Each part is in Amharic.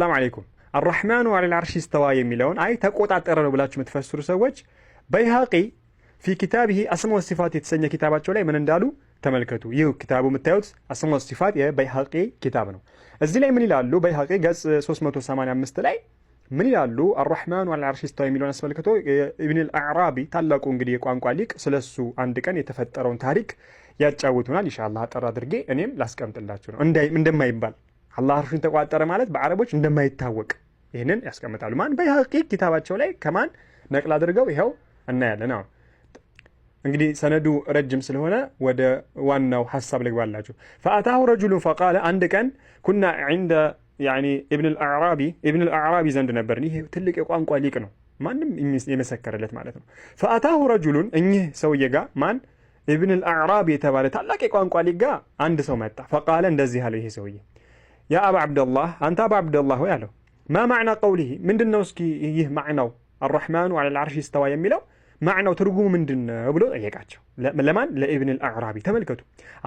ሰላም አለይኩም። አርረሕማኑ ዐለል ዐርሺ እስተዋ የሚለውን አይ ተቆጣጠረ ነው ብላችሁ የምትፈስሩ ሰዎች በይሃቂ ፊ ኪታቢሂ አስማ ወሲፋት የተሰኘ ኪታባቸው ላይ ምን እንዳሉ ተመልከቱ። ይህ ኪታቡ የምታዩት አስማ ወሲፋት የበይሃቂ ኪታብ ነው። እዚህ ላይ ምን ይላሉ? በይሃቂ ገጽ 385 ላይ ምን ይላሉ? አርረሕማኑ ዐለል ዐርሺ እስተዋ የሚለውን አስመልክቶ ኢብኑል አዕራቢ ታላቁ እንግዲህ የቋንቋ ሊቅ ስለሱ አንድ ቀን የተፈጠረውን ታሪክ ያጫውቱናል። ኢንሻአላህ አጠር አድርጌ እኔም ላስቀምጥላችሁ ነው እንደማይባል አላህ አርሹን ተቆጣጠረ ማለት በአረቦች እንደማይታወቅ ይህንን ያስቀምጣሉ። ማን በይሃቂ ኪታባቸው ላይ ከማን ነቅል አድርገው ይኸው እናያለን። አሁን እንግዲህ ሰነዱ ረጅም ስለሆነ ወደ ዋናው ሐሳብ ልግባላችሁ። ፈአታሁ ረጁሉን ፈቃለ አንድ ቀን ኩና ዒንደ ያኒ ኢብኑል አዕራቢ ዘንድ ነበርን። ይህ ትልቅ የቋንቋ ሊቅ ነው፣ ማንም የመሰከረለት ማለት ነው። ፈአታሁ ረጁሉን እኚህ ሰውዬ ጋር ማን ኢብኑል አዕራቢ የተባለ ታላቅ የቋንቋ ሊቅ ጋር አንድ ሰው መጣ። ፈቃለ እንደዚህ አለው ይሄ ሰውዬ ያ አባ ዓብደላህ አንተ አባ ዓብደላህ ሆይ አለው። ማ ማዕና ቀውሊሂ ምንድን ነው እስኪ ይህ ማዕናው አርረሕማኑ ዐለል ዐርሺ እስተዋ የሚለው ማዕናው ትርጉሙ ምንድን ነው ብሎ ጠየቃቸው። ለማን? ለኢብኑል አዕራቢ። ተመልከቱ፣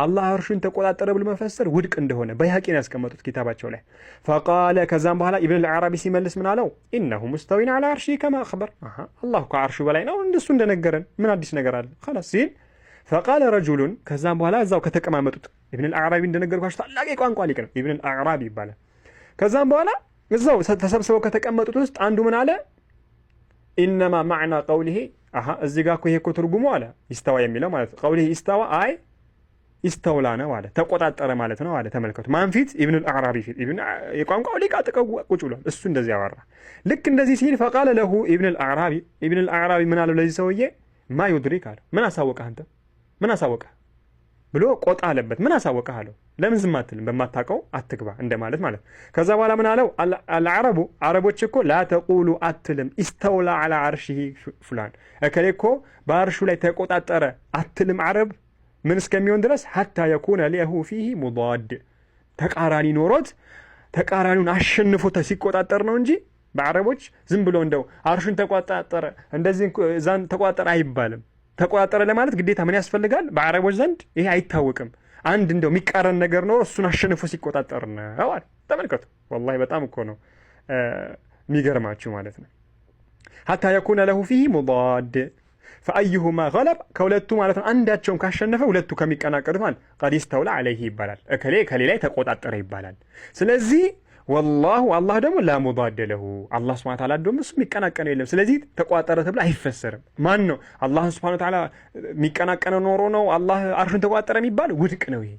አላህ አርሹን ተቆጣጠረ ብሎ መፈሰር ውድቅ እንደሆነ በይሃቂን ያስቀመጡት ኪታባቸው ላይ። ፈቃለ ከዛም በኋላ ኢብኑል አዕራቢ ሲመልስ ምን አለው? ኢነሁ ሙስተዊን ዐላ ዐርሺሂ ከማ አኽበር። አላህ ከዐርሹ በላይ ነው እንደሱ እንደነገረን ምን አዲስ ነገር አለ? ኸላስ ሲል ፈቃለ ረጁሉን ከዛም በኋላ እዛው ከተቀማመጡት ኢብኑል አዕራቢ እንደነገርኳቸው ታላቅ የቋንቋ ሊቅ ነው፣ ኢብኑል አዕራቢ ይባላል። ከዛም በኋላ እዛው ተሰብስበው ከተቀመጡት ውስጥ አንዱ ምን አለ? ኢነማ ማዕና ቀውሊሂ እዚህ ጋር እኮ ይሄ እኮ ትርጉሙ አለ ኢስተዋ የሚለው ማለት ነው። ቀውሊሂ ኢስተዋ አይ ኢስተውላ ነው አለ፣ ተቆጣጠረ ማለት ነው አለ። ተመልከቱ፣ ማን ፊት? ኢብኑል አዕራቢ ፊት። የቋንቋው ሊቅ አጥቀው ቁጭ ብሏል። እሱ እንደዚህ ያወራ። ልክ እንደዚህ ሲል ፈቃለ ለሁ ኢብኑል አዕራቢ ምን አለው ለዚህ ሰውዬ? ማ ዩድሪክ አለው። ምን አሳወቀህ አንተ? ምን አሳወቀህ ብሎ ቆጣ አለበት። ምን አሳወቀህ አለው። ለምን ዝም አትልም? በማታውቀው አትግባ እንደማለት ማለት። ከዛ በኋላ ምን አለው? አልዓረቡ አረቦች እኮ ላ ተቁሉ አትልም ኢስተውላ ዐላ ዐርሺሂ ፉላን እከሌ እኮ በአርሹ ላይ ተቆጣጠረ አትልም አረብ ምን እስከሚሆን ድረስ ሐታ የኩነ ለሁ ፊሂ ሙዳድ ተቃራኒ ኖሮት ተቃራኒውን አሸንፎ ሲቆጣጠር ነው እንጂ በአረቦች ዝም ብሎ እንደው አርሹን ተቆጣጠረ እንደዚህ እዛን ተቆጣጠረ አይባልም። ተቆጣጠረ ለማለት ግዴታ ምን ያስፈልጋል? በአረቦች ዘንድ ይሄ አይታወቅም። አንድ እንደው የሚቃረን ነገር ነው እሱን አሸንፎ ሲቆጣጠር ነው አለ። ተመልከቱ፣ ወላሂ በጣም እኮ ነው የሚገርማችሁ ማለት ነው። ሐታ የኩነ ለሁ ፊሂ ሙዳድ ፈአዩሁማ ገለብ ከሁለቱ ማለት ነው አንዳቸውን ካሸነፈ ሁለቱ ከሚቀናቀዱት ማለት ቀድ ኢስተውላ ዐለይሂ ይባላል። እከሌ ላይ ተቆጣጠረ ይባላል። ስለዚህ ወላሁ አላህ ደግሞ ላ ሙዳደ ለሁ አላህ ሱብሓነሁ ወተዓላ ደግሞ እሱ የሚቀናቀነው የለም። ስለዚህ ተቆጣጠረ ተብሎ አይፈሰርም። ማን ነው አላህ ሱብሓነሁ ወተዓላ የሚቀናቀነው ኖሮ ነው አላህ አርሹን ተቆጣጠረ የሚባል ውድቅ ነው። ይሄ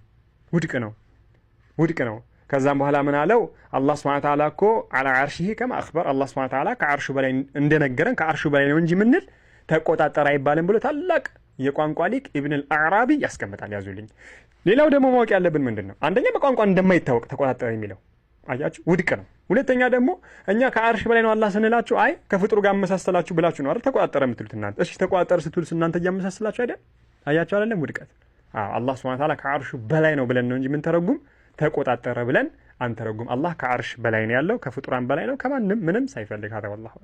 ውድቅ ነው። ከዛም በኋላ ምን አለው? አላህ ሱብሓነሁ ወተዓላ እኮ ዐላ ዐርሺሂ ከማ አኽበር አላህ ሱብሓነሁ ወተዓላ ከዐርሹ በላይ እንደነገረን ከዐርሹ በላይ ነው እንጂ ምንል ተቆጣጠረ አይባልም ብሎ ታላቅ የቋንቋ ሊቅ ኢብኑል አዕራቢ ያስቀምጣል። ያዙልኝ። ሌላው ደግሞ ማወቅ ያለብን ምንድን ነው? አንደኛ በቋንቋ እንደማይታወቅ ተቆጣጠረ የሚለው አያችሁ ውድቅ ነው። ሁለተኛ ደግሞ እኛ ከአርሽ በላይ ነው አላህ ስንላችሁ አይ ከፍጥሩ ጋር አመሳሰላችሁ ብላችሁ ነው አይደል ተቆጣጠረ የምትሉት እናንተ። እሺ ተቆጣጠረ ስትሉት እናንተ እያመሳሰላችሁ አይደል? አያችሁ አይደለም ውድቀት። አላህ ሱብሓነሁ ወተዓላ ከአርሹ በላይ ነው ብለን ነው እንጂ ምን ተረጉም ተቆጣጠረ ብለን አንተረጉም። አላህ ከአርሽ በላይ ነው ያለው፣ ከፍጡራን በላይ ነው ከማንም ምንም ሳይፈልግ። ሀዳ ወላሁ